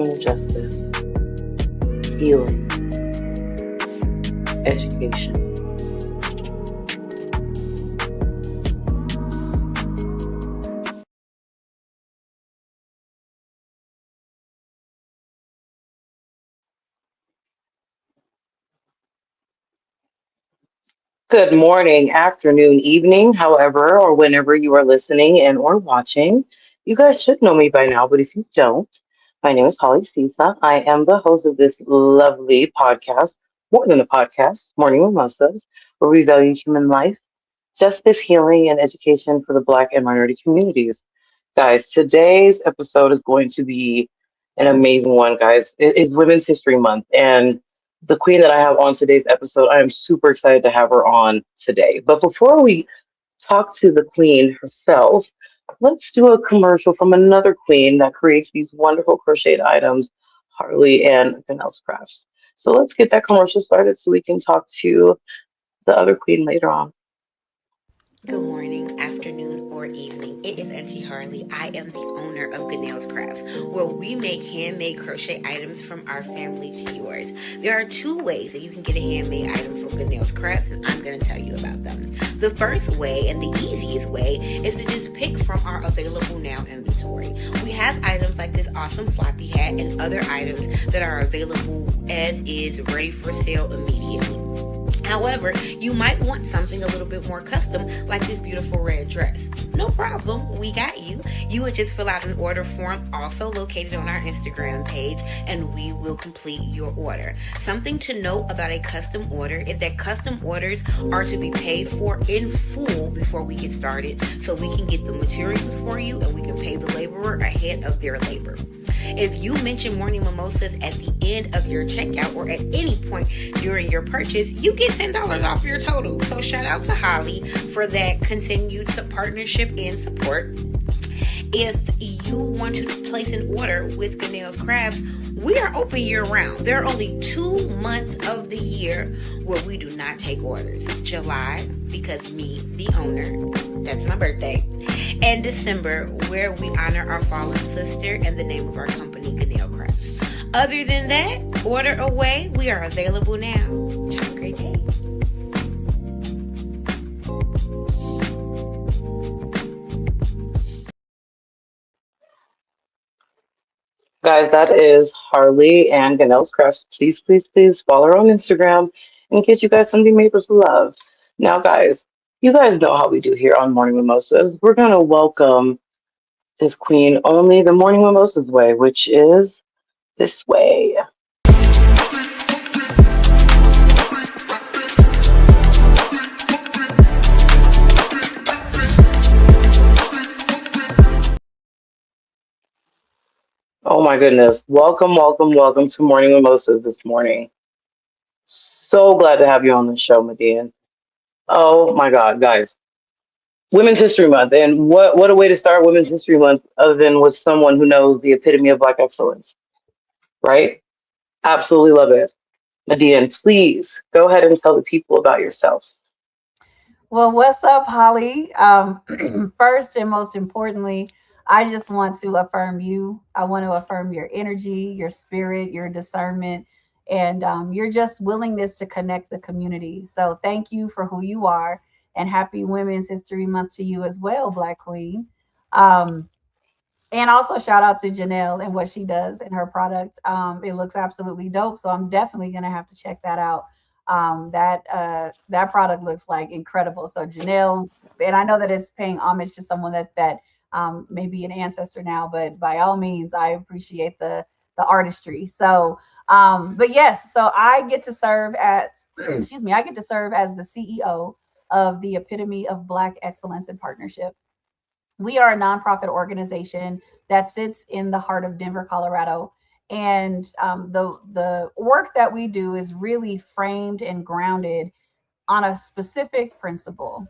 criminal justice, healing, education. Good morning, afternoon, evening, however, or whenever you are listening and or watching. You guys should know me by now, but if you don't, my name is Holly Cisa. I am the host of this lovely podcast, more than a podcast, Morning Mimosas, where we value human life, justice, healing, and education for the Black and minority communities. Guys, today's episode is going to be an amazing one, guys. It is Women's History Month, and the queen that I have on today's episode, I am super excited to have her on today. But before we talk to the queen herself, let's do a commercial from another queen that creates these wonderful crocheted items, Harley and Vanelle's Crafts. So let's get that commercial started so we can talk to the other queen later on. Good morning, afternoon, or evening. It is Auntie Harley. I am the owner of Ganelle's Crafts, where we make handmade crochet items from our family to yours. There are two ways that you can get a handmade item from Ganelle's Crafts, and I'm going to tell you about them. The first way, and the easiest way, is to just pick from our available now inventory. We have items like this awesome floppy hat and other items that are available as is, ready for sale immediately. However, you might want something a little bit more custom, like this beautiful red dress. No problem, we got you. You would just fill out an order form, also located on our Instagram page, and we will complete your order. Something to note about a custom order is that custom orders are to be paid for in full before we get started, so we can get the materials for you and we can pay the laborer ahead of their labor. If you mention Morning Mimosas at the end of your checkout or at any point during your purchase, you get $10 off your total. So shout out to Holly for that continued partnership and support. If you want to place an order with Ganelle's Crafts, we are open year round. There are only 2 months of the year where we do not take orders. July, because me, the owner, that's my birthday, and December, where we honor our fallen sister and the name of our company, Ganelle Crafts. Other than that, order away. We are available now. Have a great day. Guys, that is Harley and Ganelle's Crafts. Please, please, please follow her on Instagram and get you guys something made with love. Now, guys, you guys know how we do here on Morning Mimosas. We're going to welcome this queen only the Morning Mimosas way, which is this way. Oh my goodness. Welcome, welcome, welcome to Morning Mimosas this morning. So glad to have you on the show, MiDian. Oh my God, guys. Women's History Month. And what a way to start Women's History Month other than with someone who knows the epitome of Black excellence, right? Absolutely love it. MiDian, please go ahead and tell the people about yourself. Well, what's up, Holly? First and most importantly, I just want to affirm you. I want to affirm your energy, your spirit, your discernment, and your just willingness to connect the community. So thank you for who you are, and happy Women's History Month to you as well, Black Queen. Um, and also shout out to Janelle and what she does in her product. It looks absolutely dope. So I'm definitely gonna have to check that out. That product looks like incredible. So Janelle's, and I know that it's paying homage to someone that may be an ancestor now, but by all means, I appreciate the artistry. So but yes, so I get to serve as excuse me, I get to serve as the CEO of the Epitome of Black Excellence and Partnership. We are a nonprofit organization that sits in the heart of Denver, Colorado. And the work that we do is really framed and grounded on a specific principle.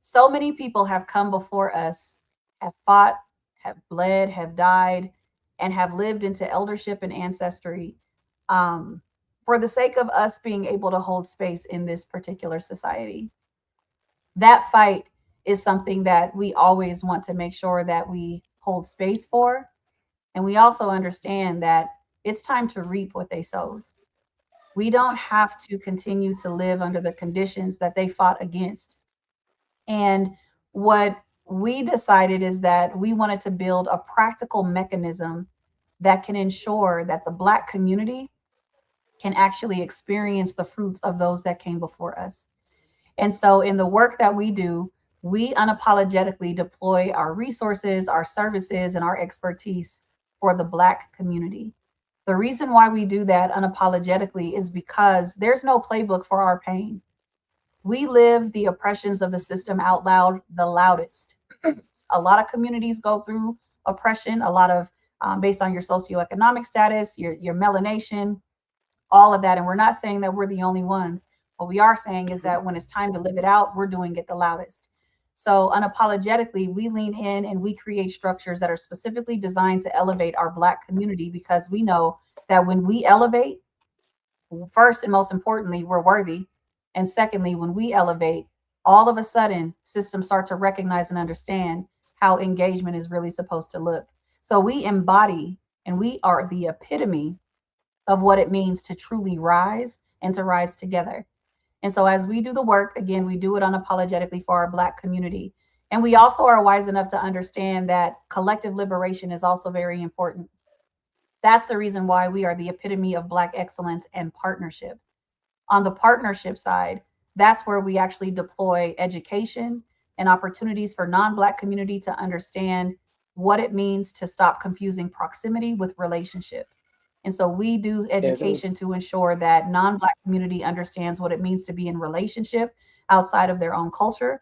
So many people have come before us, have fought, have bled, have died, and have lived into eldership and ancestry for the sake of us being able to hold space in this particular society. That fight is something that we always want to make sure that we hold space for. And we also understand that it's time to reap what they sowed. We don't have to continue to live under the conditions that they fought against. And what we decided is that we wanted to build a practical mechanism that can ensure that the Black community can actually experience the fruits of those that came before us. And so, in the work that we do, we unapologetically deploy our resources, our services, and our expertise for the Black community. The reason why we do that unapologetically is because there's no playbook for our pain. We live the oppressions of the system out loud the loudest. A lot of communities go through oppression, a lot of based on your socioeconomic status, your melanation, all of that. And we're not saying that we're the only ones. What we are saying is that when it's time to live it out, we're doing it the loudest. So unapologetically, we lean in and we create structures that are specifically designed to elevate our Black community because we know that when we elevate, first and most importantly, we're worthy. And secondly, when we elevate, all of a sudden, systems start to recognize and understand how engagement is really supposed to look. So we embody and we are the epitome of what it means to truly rise and to rise together. And so as we do the work, again, we do it unapologetically for our Black community. And we also are wise enough to understand that collective liberation is also very important. That's the reason why we are the epitome of Black excellence and partnership. On the partnership side, that's where we actually deploy education and opportunities for non-Black community to understand what it means to stop confusing proximity with relationship. And so we do There it is. education to ensure that non-Black community understands what it means to be in relationship outside of their own culture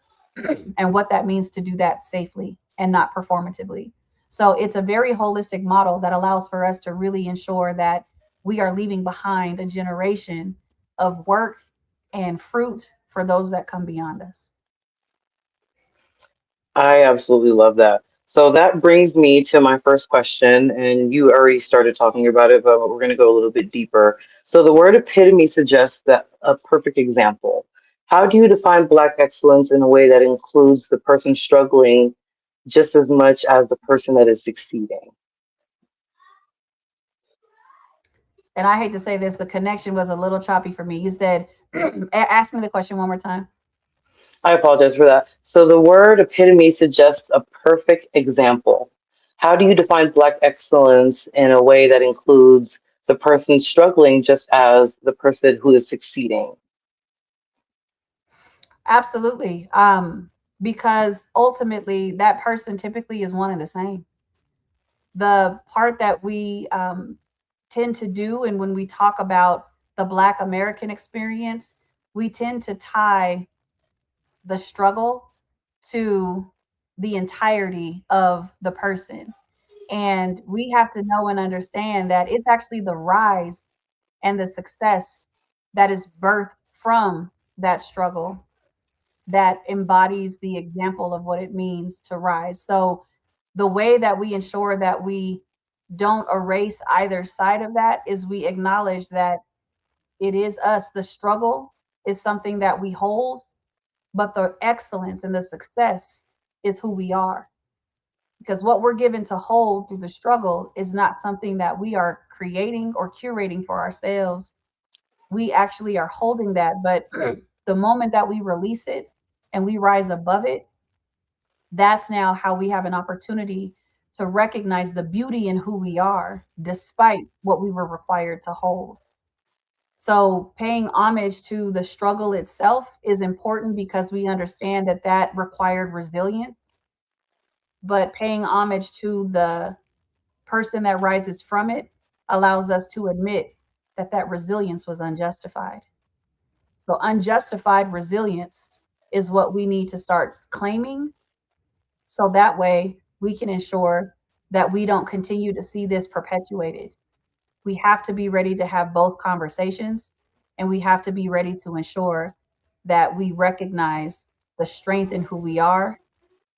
and what that means to do that safely and not performatively. So it's a very holistic model that allows for us to really ensure that we are leaving behind a generation of work and fruit for those that come beyond us. I absolutely love that. So that brings me to my first question, and you already started talking about it, but we're going to go a little bit deeper. So the word epitome suggests that a perfect example. How do you define Black excellence in a way that includes the person struggling just as much as the person that is succeeding? And I hate to say this, the connection was a little choppy for me. You said, ask me the question one more time. I apologize for that. So the word epitome suggests a perfect example. How do you define Black excellence in a way that includes the person struggling just as the person who is succeeding? Absolutely. Because ultimately, that person typically is one and the same. The part that we tend to do, and when we talk about the Black American experience, we tend to tie the struggle to the entirety of the person. And we have to know and understand that it's actually the rise and the success that is birthed from that struggle that embodies the example of what it means to rise. So the way that we ensure that we don't erase either side of that is we acknowledge that it is us. The struggle is something that we hold, but the excellence and the success is who we are. Because what we're given to hold through the struggle is not something that we are creating or curating for ourselves. We actually are holding that. But the moment that we release it and we rise above it, that's now how we have an opportunity to recognize the beauty in who we are, despite what we were required to hold. So, paying homage to the struggle itself is important because we understand that that required resilience, but paying homage to the person that rises from it allows us to admit that that resilience was unjustified. So, unjustified resilience is what we need to start claiming so that way we can ensure that we don't continue to see this perpetuated. We have to be ready to have both conversations and we have to be ready to ensure that we recognize the strength in who we are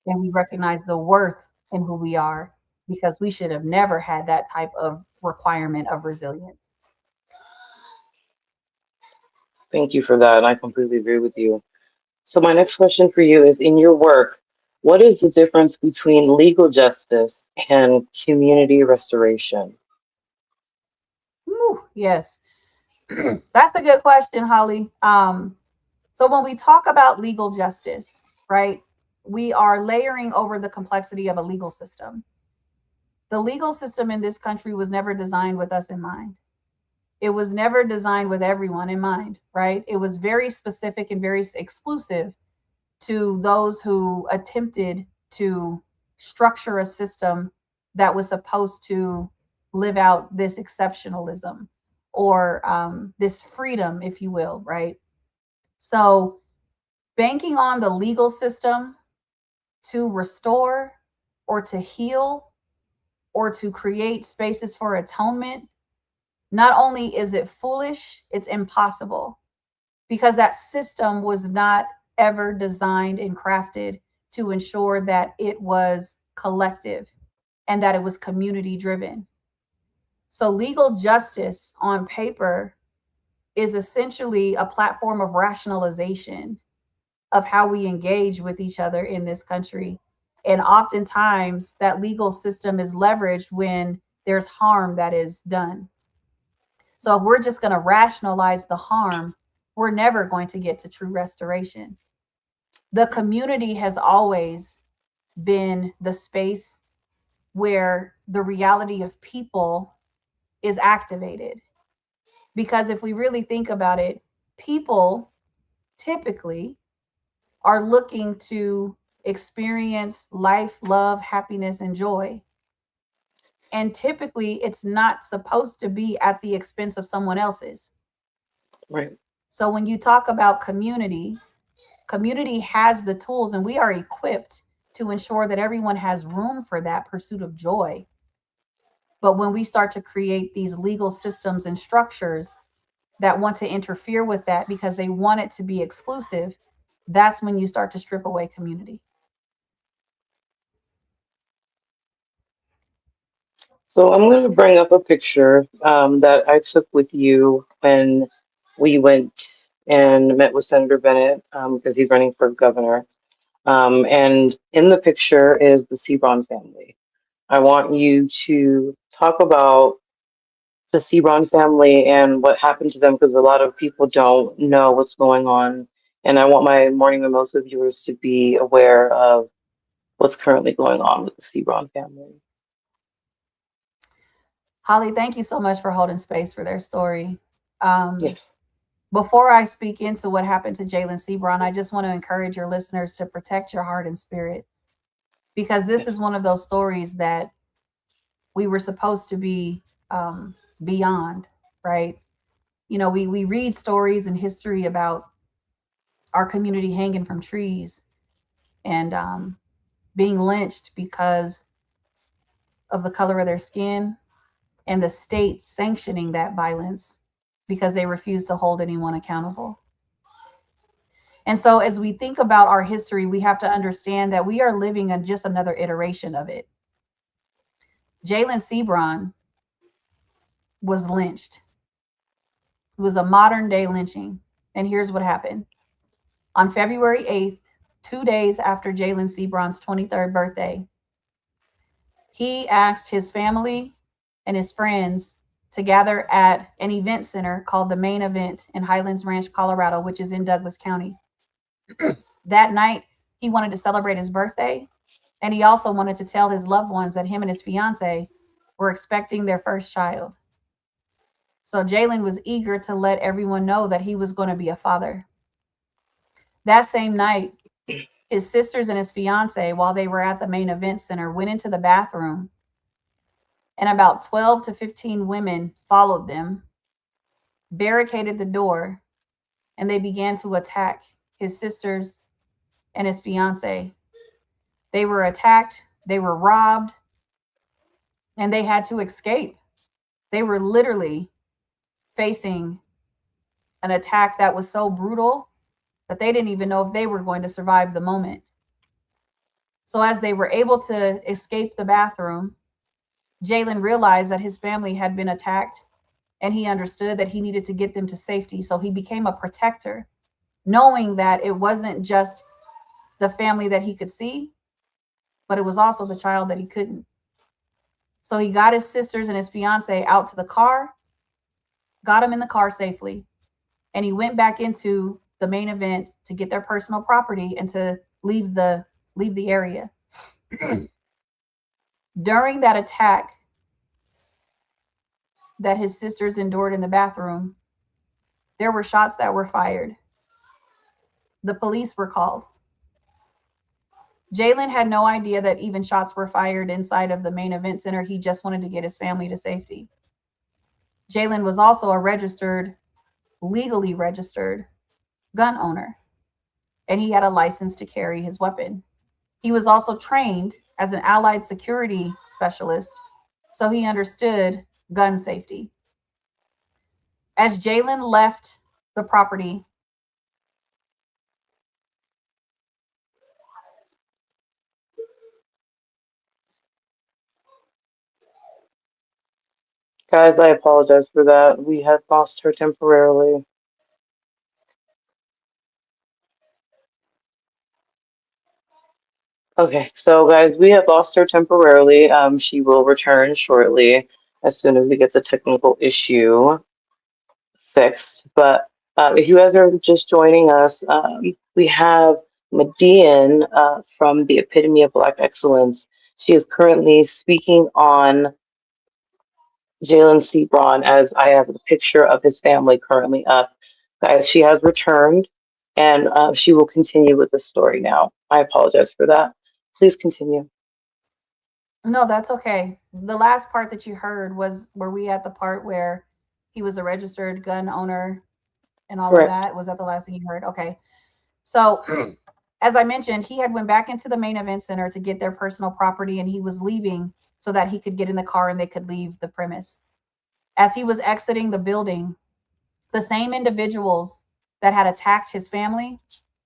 and we recognize the worth in who we are because we should have never had that type of requirement of resilience. Thank you for that, and I completely agree with you. So my next question for you is in your work, What is the difference between legal justice and community restoration? Yes, that's a good question, Holly. So when we talk about legal justice, right, we are layering over the complexity of a legal system. The legal system in this country was never designed with us in mind. It was never designed with everyone in mind, right? It was very specific and very exclusive to those who attempted to structure a system that was supposed to live out this exceptionalism or this freedom, if you will, right? So, banking on the legal system to restore or to heal or to create spaces for atonement, not only is it foolish, it's impossible because that system was not ever designed and crafted to ensure that it was collective and that it was community driven. So, legal justice on paper is essentially a platform of rationalization of how we engage with each other in this country. And oftentimes, that legal system is leveraged when there's harm that is done. So, if we're just going to rationalize the harm, we're never going to get to true restoration. The community has always been the space where the reality of people is activated. Because if we really think about it, people typically are looking to experience life, love, happiness, and joy. And typically, it's not supposed to be at the expense of someone else's. Right. So when you talk about community, community has the tools, and we are equipped to ensure that everyone has room for that pursuit of joy. But when we start to create these legal systems and structures that want to interfere with that because they want it to be exclusive, that's when you start to strip away community. So I'm going to bring up a picture that I took with you when we went and met with Senator Bennett because he's running for governor. And in the picture is the Sebron family. I want you to talk about the Sebron family and what happened to them because a lot of people don't know what's going on. And I want my Morning Mimosa viewers to be aware of what's currently going on with the Sebron family. Holly, thank you so much for holding space for their story. Um, Yes, Before I speak into what happened to Jalen Sebron, I just want to encourage your listeners to protect your heart and spirit because this is yes, one of those stories that we were supposed to be beyond, right? You know, we read stories and history about our community hanging from trees and being lynched because of the color of their skin and the state sanctioning that violence because they refuse to hold anyone accountable. And so, as we think about our history, we have to understand that we are living in just another iteration of it. Jalen Sebron was lynched. It was a modern day lynching. And here's what happened. On February 8th, 2 days after Jalen Sebron's 23rd birthday, he asked his family and his friends to gather at an event center called the Main Event in Highlands Ranch, Colorado, which is in Douglas County. That night, he wanted to celebrate his birthday, and he also wanted to tell his loved ones that him and his fiance were expecting their first child. So Jalen was eager to let everyone know that he was going to be a father. That same night, his sisters and his fiance, while they were at the Main Event Center, went into the bathroom, and about 12 to 15 women followed them, barricaded the door, and they began to attack his sisters and his fiance. They were attacked, they were robbed, and they had to escape. They were literally facing an attack that was so brutal that they didn't even know if they were going to survive the moment. So, as they were able to escape the bathroom, Jalen realized that his family had been attacked and he understood that he needed to get them to safety. So, he became a protector, knowing that it wasn't just the family that he could see, but it was also the child that he couldn't. So he got his sisters and his fiance out to the car, got him in the car safely, and he went back into the main event to get their personal property and to leave the area. During that attack that his sisters endured in the bathroom, there were shots that were fired. The police were called. Jalen had no idea that even shots were fired inside of the main event center. He just wanted to get his family to safety. Jalen was also a legally registered gun owner, and he had a license to carry his weapon. He was also trained as an allied security specialist, so he understood gun safety. As Jalen left the property, Guys, I apologize for that. We had lost her temporarily. Okay, so guys, we have lost her temporarily. She will return shortly as soon as we get the technical issue fixed. But if you guys are just joining us, we have MiDian from the Epitome of Black Excellence. She is currently speaking on Jalen Sebron as I have the picture of his family currently up. Guys, she has returned and she will continue with the story now. I apologize for that. Please continue. no, that's okay. The last part that you heard was, were we at the part where he was a registered gun owner and all of Correct. that? Was that the last thing you heard? Okay. So as I mentioned, he had went back into the main event center to get their personal property, and he was leaving so that he could get in the car and they could leave the premise. As he was exiting the building, the same individuals that had attacked his family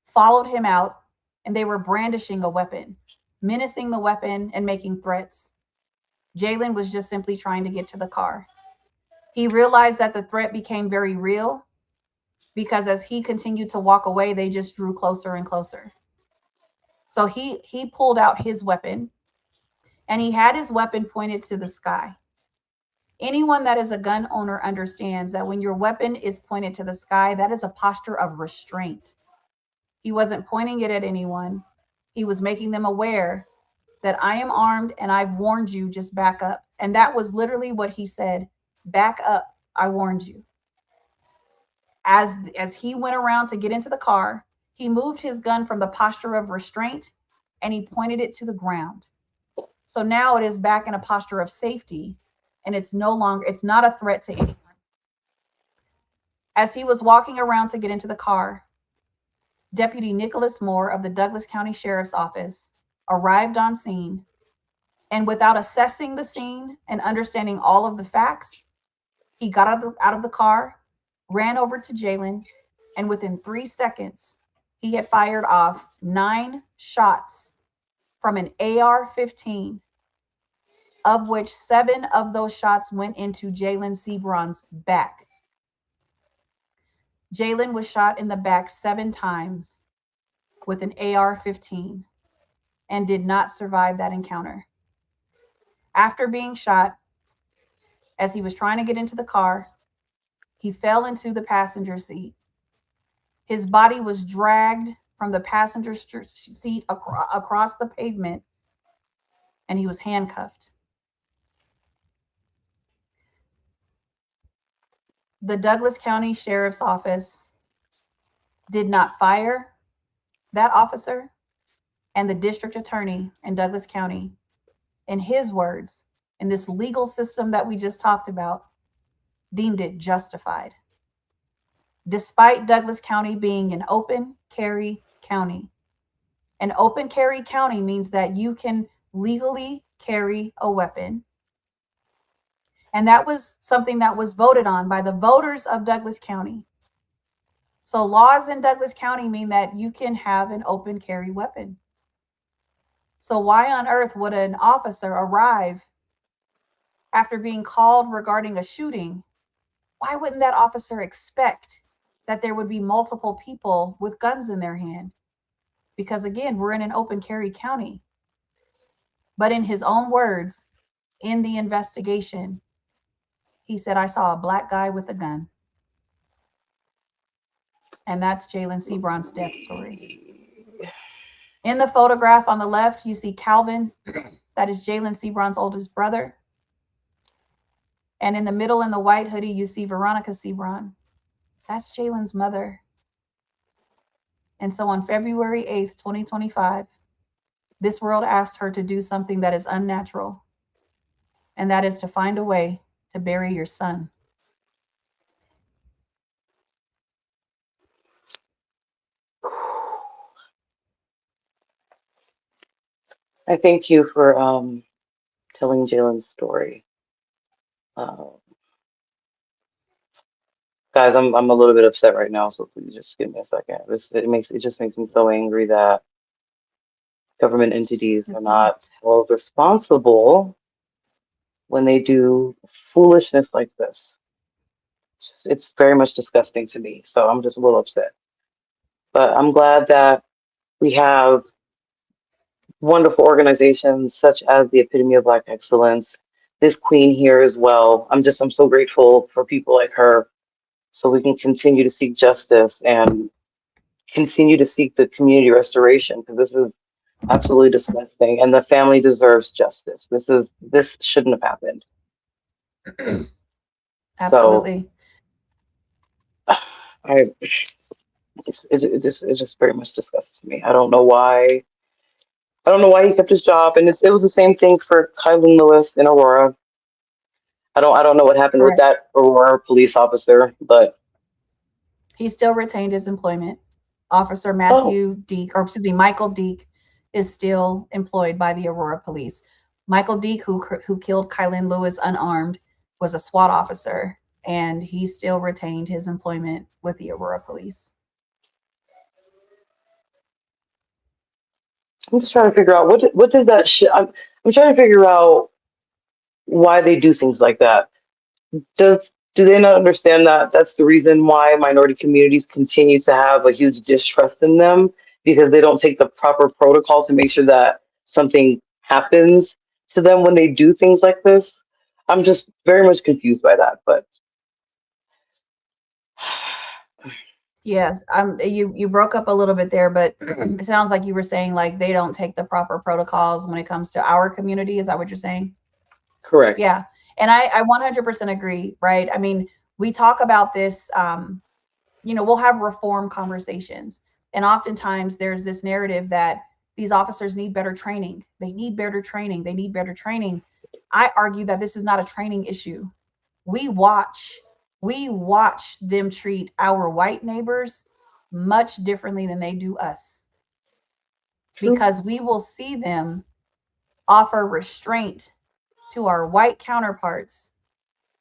followed him out, and they were brandishing a weapon, menacing the weapon and making threats. Jalen was just simply trying to get to the car. He realized that the threat became very real because as he continued to walk away, they just drew closer and closer. So he pulled out his weapon, and he had his weapon pointed to the sky. Anyone that is a gun owner understands that when your weapon is pointed to the sky, that is a posture of restraint. He wasn't pointing it at anyone. He was making them aware that I am armed and I've warned you, just back up. And that was literally what he said. Back up. I warned you. As he went around to get into the car, he moved his gun from the posture of restraint and he pointed it to the ground. So now it is back in a posture of safety, and it's not a threat to anyone. As he was walking around to get into the car, Deputy Nicholas Moore of the Douglas County Sheriff's Office arrived on scene, and without assessing the scene and understanding all of the facts, he got out of the car, ran over to Jalen, and within 3 seconds, he had fired off 9 shots from an AR-15, of which 7 of those shots went into Jalen Sebron's back. Jalen was shot in the back 7 times with an AR-15 and did not survive that encounter. After being shot, as he was trying to get into the car, he fell into the passenger seat. His body was dragged from the passenger seat across the pavement, and he was handcuffed. The Douglas County Sheriff's Office did not fire that officer, and the district attorney in Douglas County, in his words, in this legal system that we just talked about, deemed it justified. Despite Douglas County being an open carry county. An open carry county means that you can legally carry a weapon. And that was something that was voted on by the voters of Douglas County. So laws in Douglas County mean that you can have an open carry weapon. So why on earth would an officer arrive after being called regarding a shooting? Why wouldn't that officer expect that there would be multiple people with guns in their hand? Because again, we're in an open carry county. But in his own words, in the investigation, he said, I saw a black guy with a gun. And that's Jalen Sebron's death story. In the photograph on the left, you see Calvin. That is Jalen Sebron's oldest brother. And in the middle, in the white hoodie, you see Veronica Sebron. That's Jalen's mother. And so on February 8th, 2025, this world asked her to do something that is unnatural, and that is to find a way to bury your son. I thank you for telling Jalen's story. Guys, I'm a little bit upset right now, so please just give me a second. It just makes me so angry that government entities are not held responsible when they do foolishness like this. It's very much disgusting to me, so I'm just a little upset. But I'm glad that we have wonderful organizations such as the Epitome of Black Excellence, this queen here as well. I'm so grateful for people like her, so we can continue to seek justice and continue to seek the community restoration, because this is absolutely disgusting, and the family deserves justice. This shouldn't have happened. Absolutely. So, it just very much disgusts me. I don't know why. I don't know why he kept his job, and it was the same thing for Kylan Lewis in Aurora. I don't know what happened with that Aurora police officer, but he still retained his employment. Officer Michael Deek is still employed by the Aurora Police. Michael Deek, who killed Kylan Lewis unarmed, was a SWAT officer, and he still retained his employment with the Aurora Police. I'm just trying to figure out what does that shit. I'm trying to figure out why they do things like that. Do they not understand that that's the reason why minority communities continue to have a huge distrust in them, because they don't take the proper protocol to make sure that something happens to them when they do things like this? I'm just very much confused by that, but yes, you broke up a little bit there, but it sounds like you were saying like they don't take the proper protocols when it comes to our community. Is that what you're saying? Correct. Yeah. And I 100% agree, right? I mean, we talk about this, we'll have reform conversations. And oftentimes there's this narrative that these officers need better training. They need better training. They need better training. I argue that this is not a training issue. We watch them treat our white neighbors much differently than they do us. True. Because we will see them offer restraint to our white counterparts,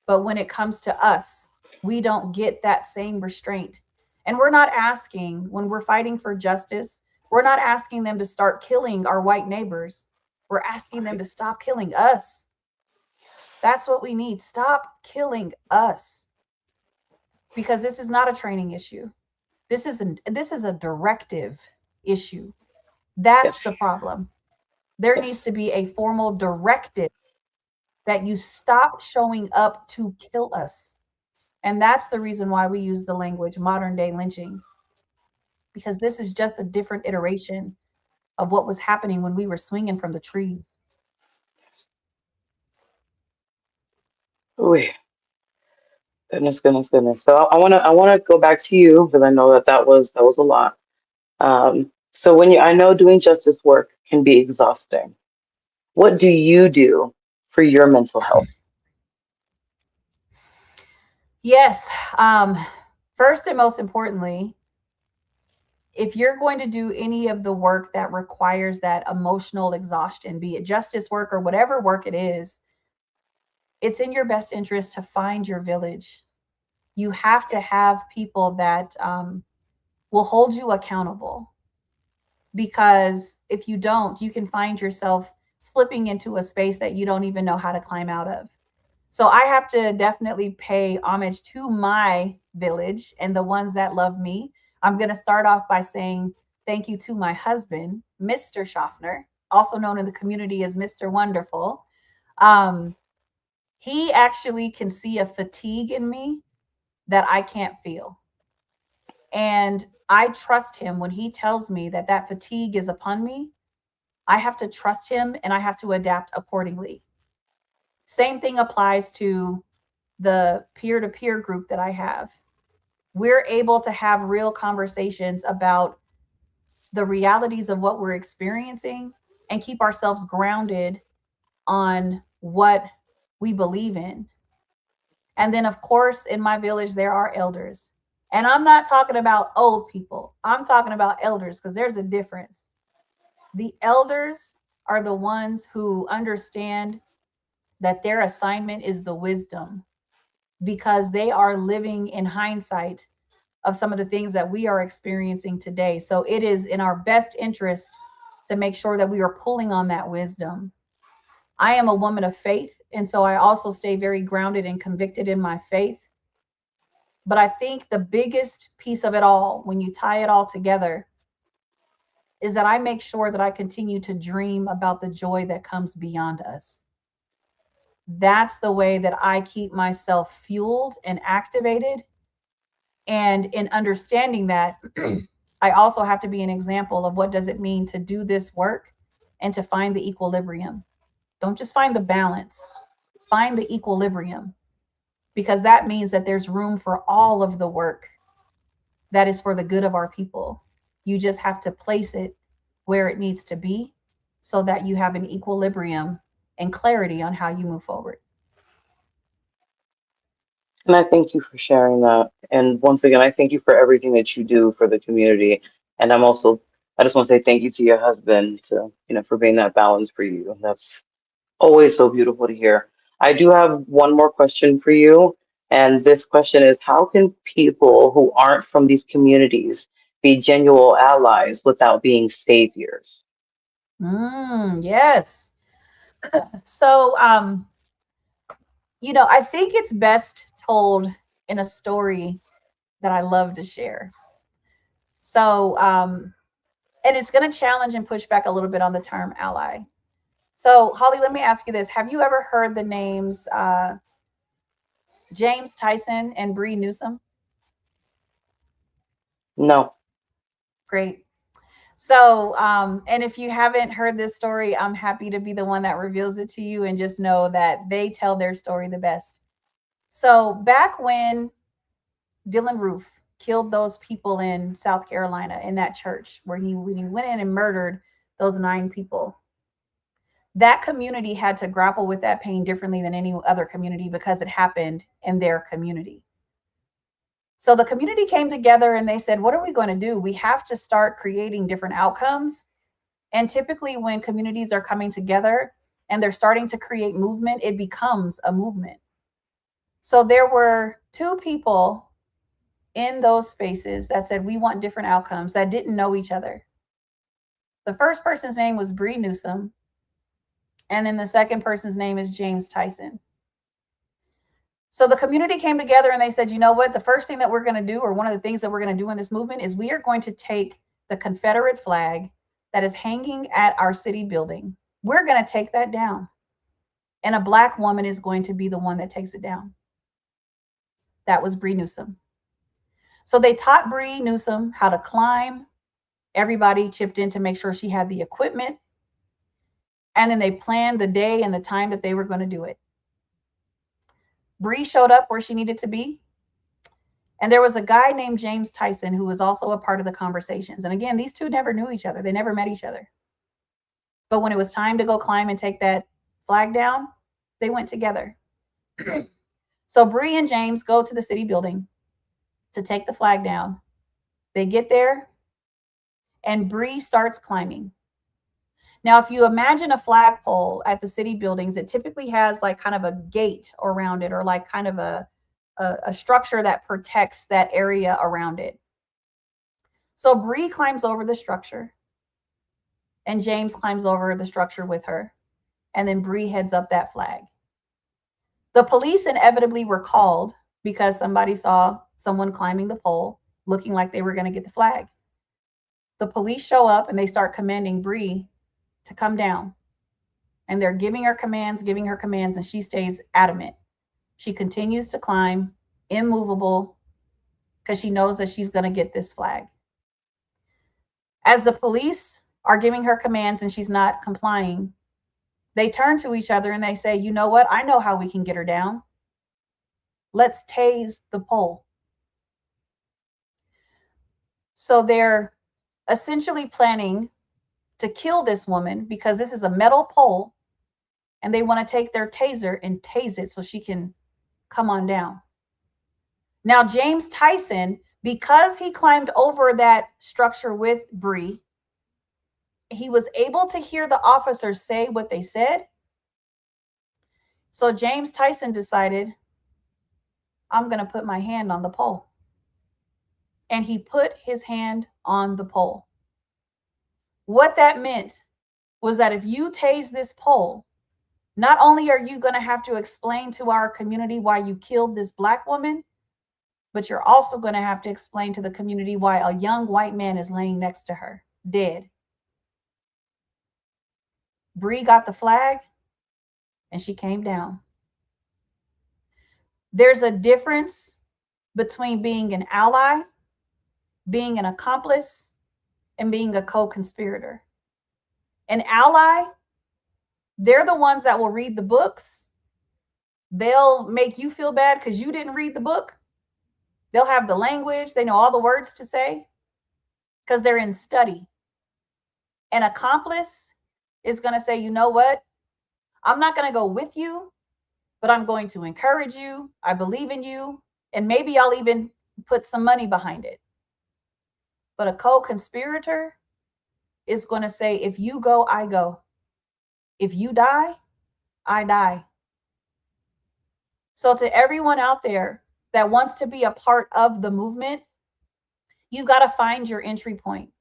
but when it comes to us, we don't get that same restraint. And we're not asking, when we're fighting for justice, we're not asking them to start killing our white neighbors. We're asking them to stop killing us. That's what we need. Stop killing us. Because this is not a training issue. This is a directive issue. That's the problem. There needs to be a formal directive that you stop showing up to kill us. And that's the reason why we use the language modern day lynching, because this is just a different iteration of what was happening when we were swinging from the trees. Ooh. Goodness. So I wanna go back to you, because I know that was a lot. So I know doing justice work can be exhausting. What do you do for your mental health? Yes. First and most importantly, if you're going to do any of the work that requires that emotional exhaustion, be it justice work or whatever work it is, it's in your best interest to find your village. You have to have people that will hold you accountable. Because if you don't, you can find yourself slipping into a space that you don't even know how to climb out of. So I have to definitely pay homage to my village and the ones that love me. I'm going to start off by saying thank you to my husband, Mr. Shofner. also known in the community as Mr. Wonderful. Um, he actually can see a fatigue in me that I can't feel. And I trust him when he tells me that that fatigue is upon me. I have to trust him and I have to adapt accordingly. Same thing applies to the peer to peer group that I have. We're able to have real conversations about the realities of what we're experiencing and keep ourselves grounded on what we believe in. And then, of course, in my village, there are elders. And I'm not talking about old people, I'm talking about elders because there's a difference. The elders are the ones who understand that their assignment is the wisdom because they are living in hindsight of some of the things that we are experiencing today. So it is in our best interest to make sure that we are pulling on that wisdom. I am a woman of faith, and so I also stay very grounded and convicted in my faith. But I think the biggest piece of it all, when you tie it all together, is that I make sure that I continue to dream about the joy that comes beyond us. That's the way that I keep myself fueled and activated. And in understanding that, I also have to be an example of what does it mean to do this work and to find the equilibrium. Don't just find the balance, find the equilibrium, because that means that there's room for all of the work that is for the good of our people. You just have to place it where it needs to be so that you have an equilibrium and clarity on how you move forward. And I thank you for sharing that. And once again, I thank you for everything that you do for the community. And I just want to say thank you to your husband for being that balance for you. That's always so beautiful to hear. I do have one more question for you. And this question is, how can people who aren't from these communities be genuine allies without being saviors? Yes. So, I think it's best told in a story that I love to share. So, and it's going to challenge and push back a little bit on the term ally. So, Holly, let me ask you this. Have you ever heard the names James Tyson and Bree Newsom? No. Great. So, and if you haven't heard this story, I'm happy to be the one that reveals it to you and just know that they tell their story the best. So, back when Dylan Roof killed those people in South Carolina in that church where he went in and murdered those 9 people, that community had to grapple with that pain differently than any other community because it happened in their community. So the community came together and they said, what are we going to do? We have to start creating different outcomes. And typically when communities are coming together and they're starting to create movement, it becomes a movement. So there were 2 people in those spaces that said, we want different outcomes, that didn't know each other. The first person's name was Bree Newsom. And then the second person's name is James Tyson. So the community came together and they said, you know what? The first thing that we're going to do, or one of the things that we're going to do in this movement, is we are going to take the Confederate flag that is hanging at our city building. We're going to take that down. And a Black woman is going to be the one that takes it down. That was Bree Newsom. So they taught Bree Newsom how to climb. Everybody chipped in to make sure she had the equipment. And then they planned the day and the time that they were going to do it. Bree showed up where she needed to be. And there was a guy named James Tyson who was also a part of the conversations. And again, these 2 never knew each other. They never met each other. But when it was time to go climb and take that flag down, they went together. So Bree and James go to the city building to take the flag down. They get there and Bree starts climbing. Now, if you imagine a flagpole at the city buildings, it typically has like kind of a gate around it, or like kind of a structure that protects that area around it. So Bree climbs over the structure and James climbs over the structure with her. And then Bree heads up that flag. The police inevitably were called because somebody saw someone climbing the pole looking like they were going to get the flag. The police show up and they start commanding Bree to come down. And they're giving her commands, and she stays adamant. She continues to climb, immovable, because she knows that she's going to get this flag. As the police are giving her commands and she's not complying, they turn to each other and they say, you know what? I know how we can get her down. Let's tase the pole. So they're essentially planning to kill this woman because this is a metal pole, and they want to take their taser and tase it so she can come on down. Now, James Tyson, because he climbed over that structure with Bree, he was able to hear the officers say what they said. So James Tyson decided, I'm going to put my hand on the pole. And he put his hand on the pole. What that meant was that if you tase this pole, not only are you going to have to explain to our community why you killed this Black woman, but you're also going to have to explain to the community why a young white man is laying next to her, dead. Bree got the flag and she came down. There's a difference between being an ally, being an accomplice, and being a co-conspirator. An ally, they're the ones that will read the books. They'll make you feel bad because you didn't read the book. They'll have the language. They know all the words to say because they're in study. An accomplice is going to say, you know what? I'm not going to go with you, but I'm going to encourage you. I believe in you. And maybe I'll even put some money behind it. But a co-conspirator is going to say, if you go, I go. If you die, I die. So to everyone out there that wants to be a part of the movement, you've got to find your entry point.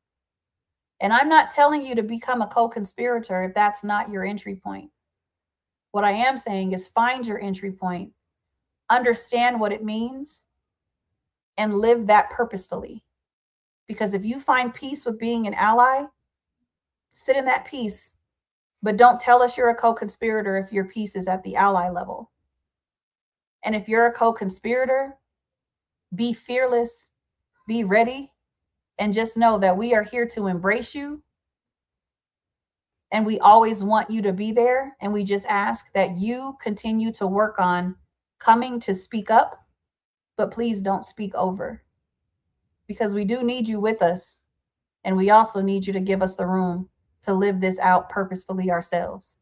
And I'm not telling you to become a co-conspirator if that's not your entry point. What I am saying is find your entry point, understand what it means, and live that purposefully. Because if you find peace with being an ally, sit in that peace, but don't tell us you're a co-conspirator if your peace is at the ally level. And if you're a co-conspirator, be fearless, be ready, and just know that we are here to embrace you. And we always want you to be there. And we just ask that you continue to work on coming to speak up, but please don't speak over. Because we do need you with us. And we also need you to give us the room to live this out purposefully ourselves.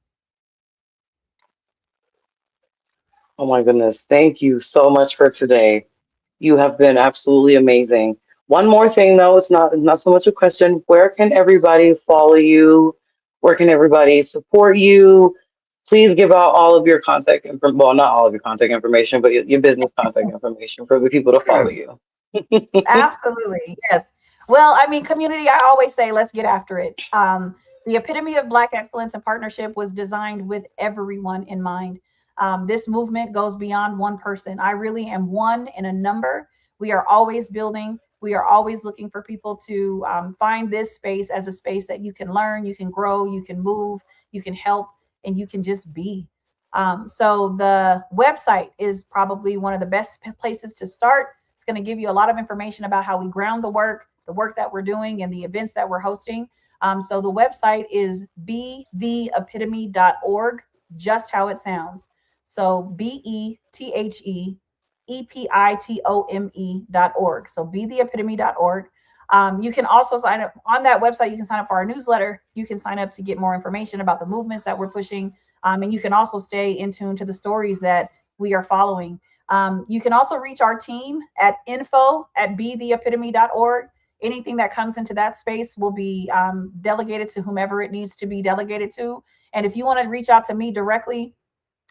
Oh my goodness. Thank you so much for today. You have been absolutely amazing. One more thing though, it's not so much a question. Where can everybody follow you? Where can everybody support you? Please give out all of your contact information. Well, not all of your contact information, but your business contact information for the people to follow you. Absolutely. Yes. Well, I mean, community, I always say, let's get after it. The Epitome of Black Excellence and Partnership was designed with everyone in mind. This movement goes beyond one person. I really am one in a number. We are always building. We are always looking for people to find this space as a space that you can learn, you can grow, you can move, you can help, and you can just be. So the website is probably one of the best places to start. It's going to give you a lot of information about how we ground the work that we're doing, and the events that we're hosting. So the website is betheepitome.org, just how it sounds. So betheepitome.org. So betheepitome.org. You can also sign up on that website. You can sign up for our newsletter. You can sign up to get more information about the movements that we're pushing. And you can also stay in tune to the stories that we are following. You can also reach our team at info@betheepitome.org. Anything that comes into that space will be delegated to whomever it needs to be delegated to. And if you want to reach out to me directly,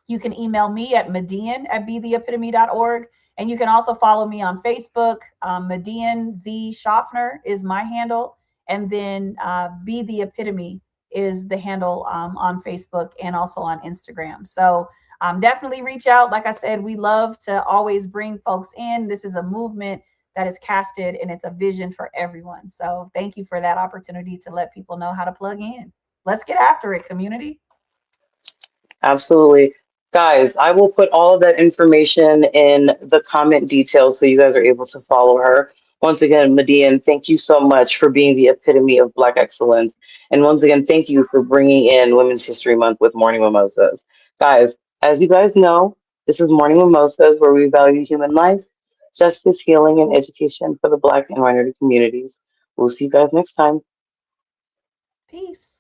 you can email me at MiDian@betheepitome.org. And you can also follow me on Facebook. MiDian Z Shofner is my handle. And then Be the Epitome is the handle on Facebook and also on Instagram. So definitely reach out. Like I said, we love to always bring folks in. This is a movement that is casted, and it's a vision for everyone. So thank you for that opportunity to let people know how to plug in. let's get after it, community. Absolutely. Guys, I will put all of that information in the comment details so you guys are able to follow her. Once again, MiDian, thank you so much for being the epitome of Black excellence. And once again, thank you for bringing in Women's History Month with Morning Mimosas. Guys, as you guys know, this is Morning Mimosas, where we value human life, justice, healing, and education for the Black and minority communities. We'll see you guys next time. Peace.